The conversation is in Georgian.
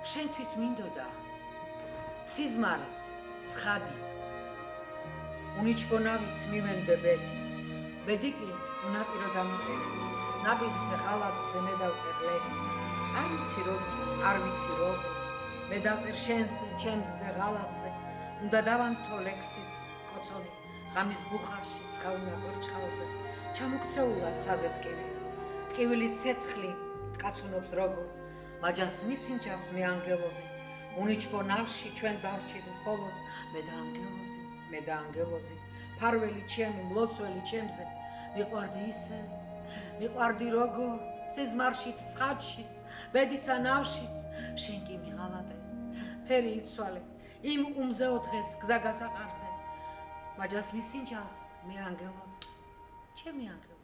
შენთვის მინდოდა სიზმარიც, ცხადიც უნიჩბონავით მივენდებეც ბედი კი უნაპირო დამიწევი ნაპირზე ღალატზე მე დავწერ ლექს არ ვიცი როდის არ ვიცი როგორ მე დავწერ შენზე ჩემზე ღალატზე უნდა დავანთო ლექსის კოცონი ღამის ბუხარში ცხავნა გორჩხალზე ჩამოქცეულად საზე ტკივილის ცეცხლი კაცუნობს როგორ მაჯას მისინჯავს მე ანგელოზი უნიჩბო ნავში ჩვენ დავრჩით მხოლოდ მე და ანგელოზი ფარველი ჩემი მლოცველი ჩემზე მიყვარდი ისე მიყვარდი როგორ სიზმარშიც ცხადშიც ბედისა ნავშიც შენ კი მიღალატე ფერი იცვალე იმ უმზეო დღეს გზა გასაყარზე მაჯას მისინჯავს მე ანგელოზი ჩემი ანგელოზი